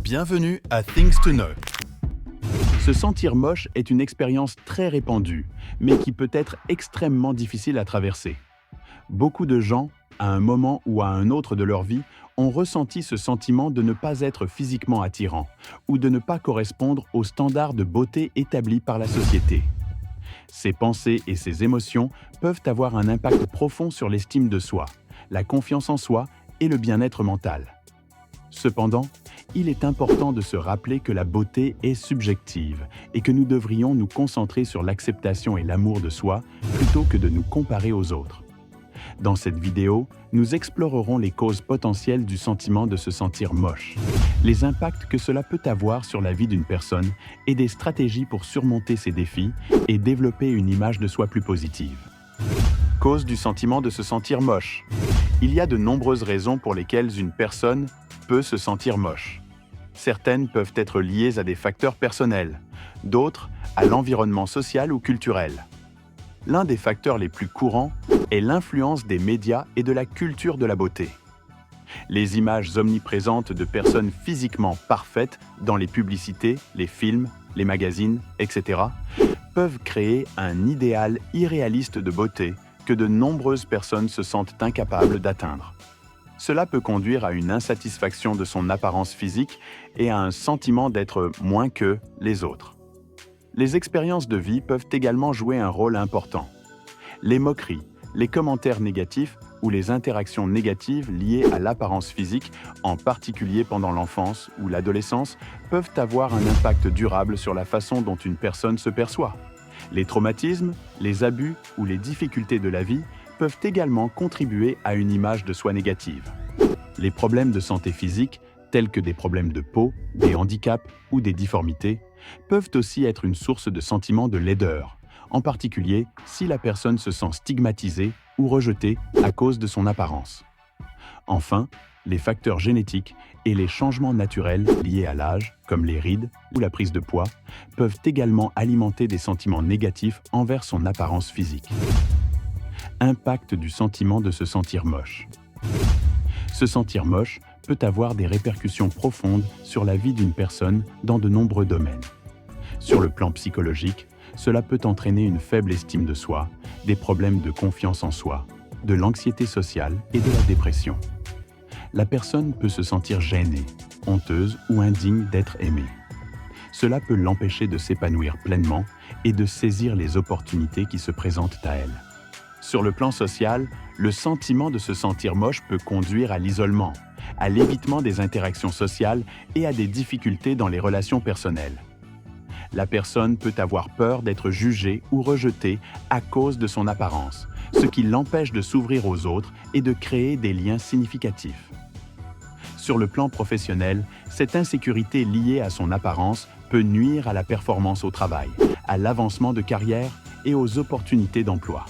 Bienvenue à Things to Know. Se sentir moche est une expérience très répandue, mais qui peut être extrêmement difficile à traverser. Beaucoup de gens, à un moment ou à un autre de leur vie, ont ressenti ce sentiment de ne pas être physiquement attirant ou de ne pas correspondre aux standards de beauté établis par la société. Ces pensées et ces émotions peuvent avoir un impact profond sur l'estime de soi, la confiance en soi et le bien-être mental. Cependant, il est important de se rappeler que la beauté est subjective et que nous devrions nous concentrer sur l'acceptation et l'amour de soi plutôt que de nous comparer aux autres. Dans cette vidéo, nous explorerons les causes potentielles du sentiment de se sentir moche, les impacts que cela peut avoir sur la vie d'une personne et des stratégies pour surmonter ces défis et développer une image de soi plus positive. Cause du sentiment de se sentir moche. Il y a de nombreuses raisons pour lesquelles une personne peut se sentir moche. Certaines peuvent être liées à des facteurs personnels, d'autres à l'environnement social ou culturel. L'un des facteurs les plus courants est l'influence des médias et de la culture de la beauté. Les images omniprésentes de personnes physiquement parfaites dans les publicités, les films, les magazines, etc. peuvent créer un idéal irréaliste de beauté que de nombreuses personnes se sentent incapables d'atteindre. Cela peut conduire à une insatisfaction de son apparence physique et à un sentiment d'être moins que les autres. Les expériences de vie peuvent également jouer un rôle important. Les moqueries, les commentaires négatifs ou les interactions négatives liées à l'apparence physique, en particulier pendant l'enfance ou l'adolescence, peuvent avoir un impact durable sur la façon dont une personne se perçoit. Les traumatismes, les abus ou les difficultés de la vie peuvent également contribuer à une image de soi négative. Les problèmes de santé physique, tels que des problèmes de peau, des handicaps ou des difformités, peuvent aussi être une source de sentiments de laideur, en particulier si la personne se sent stigmatisée ou rejetée à cause de son apparence. Enfin, les facteurs génétiques et les changements naturels liés à l'âge, comme les rides ou la prise de poids, peuvent également alimenter des sentiments négatifs envers son apparence physique. Impact du sentiment de se sentir moche. Se sentir moche peut avoir des répercussions profondes sur la vie d'une personne dans de nombreux domaines. Sur le plan psychologique, cela peut entraîner une faible estime de soi, des problèmes de confiance en soi, de l'anxiété sociale et de la dépression. La personne peut se sentir gênée, honteuse ou indigne d'être aimée. Cela peut l'empêcher de s'épanouir pleinement et de saisir les opportunités qui se présentent à elle. Sur le plan social, le sentiment de se sentir moche peut conduire à l'isolement, à l'évitement des interactions sociales et à des difficultés dans les relations personnelles. La personne peut avoir peur d'être jugée ou rejetée à cause de son apparence, ce qui l'empêche de s'ouvrir aux autres et de créer des liens significatifs. Sur le plan professionnel, cette insécurité liée à son apparence peut nuire à la performance au travail, à l'avancement de carrière et aux opportunités d'emploi.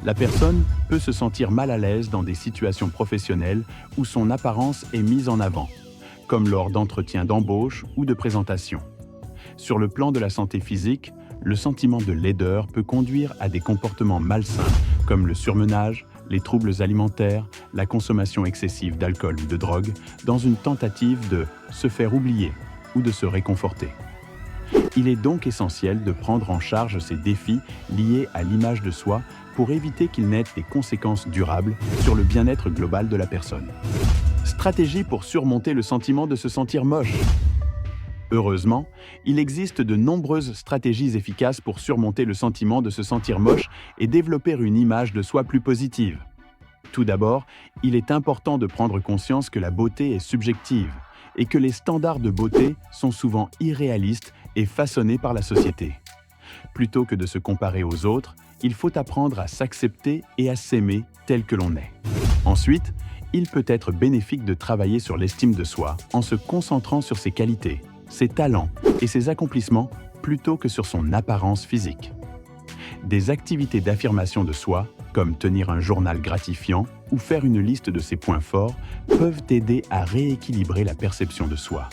La personne peut se sentir mal à l'aise dans des situations professionnelles où son apparence est mise en avant, comme lors d'entretiens d'embauche ou de présentation. Sur le plan de la santé physique, le sentiment de laideur peut conduire à des comportements malsains comme le surmenage, les troubles alimentaires, la consommation excessive d'alcool ou de drogue, dans une tentative de se faire oublier ou de se réconforter. Il est donc essentiel de prendre en charge ces défis liés à l'image de soi pour éviter qu'ils n'aient des conséquences durables sur le bien-être global de la personne. Stratégie pour surmonter le sentiment de se sentir moche. Heureusement, il existe de nombreuses stratégies efficaces pour surmonter le sentiment de se sentir moche et développer une image de soi plus positive. Tout d'abord, il est important de prendre conscience que la beauté est subjective et que les standards de beauté sont souvent irréalistes et façonnés par la société. Plutôt que de se comparer aux autres, il faut apprendre à s'accepter et à s'aimer tel que l'on est. Ensuite, il peut être bénéfique de travailler sur l'estime de soi en se concentrant sur ses qualités, ses talents et ses accomplissements plutôt que sur son apparence physique. Des activités d'affirmation de soi, comme tenir un journal gratifiant ou faire une liste de ses points forts, peuvent aider à rééquilibrer la perception de soi.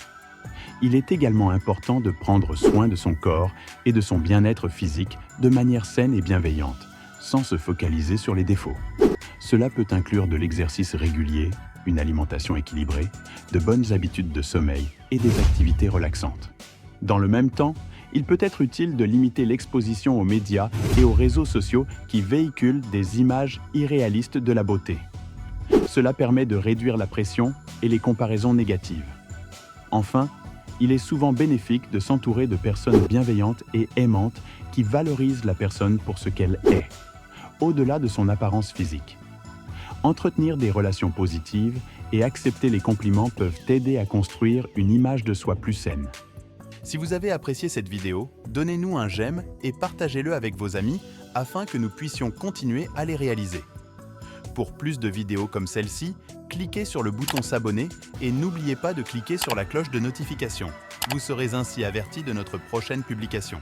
Il est également important de prendre soin de son corps et de son bien-être physique de manière saine et bienveillante, sans se focaliser sur les défauts. Cela peut inclure de l'exercice régulier, une alimentation équilibrée, de bonnes habitudes de sommeil et des activités relaxantes. Dans le même temps, il peut être utile de limiter l'exposition aux médias et aux réseaux sociaux qui véhiculent des images irréalistes de la beauté. Cela permet de réduire la pression et les comparaisons négatives. Enfin, il est souvent bénéfique de s'entourer de personnes bienveillantes et aimantes qui valorisent la personne pour ce qu'elle est, au-delà de son apparence physique. Entretenir des relations positives et accepter les compliments peuvent aider à construire une image de soi plus saine. Si vous avez apprécié cette vidéo, donnez-nous un j'aime et partagez-le avec vos amis afin que nous puissions continuer à les réaliser. Pour plus de vidéos comme celle-ci, cliquez sur le bouton s'abonner et n'oubliez pas de cliquer sur la cloche de notification. Vous serez ainsi averti de notre prochaine publication.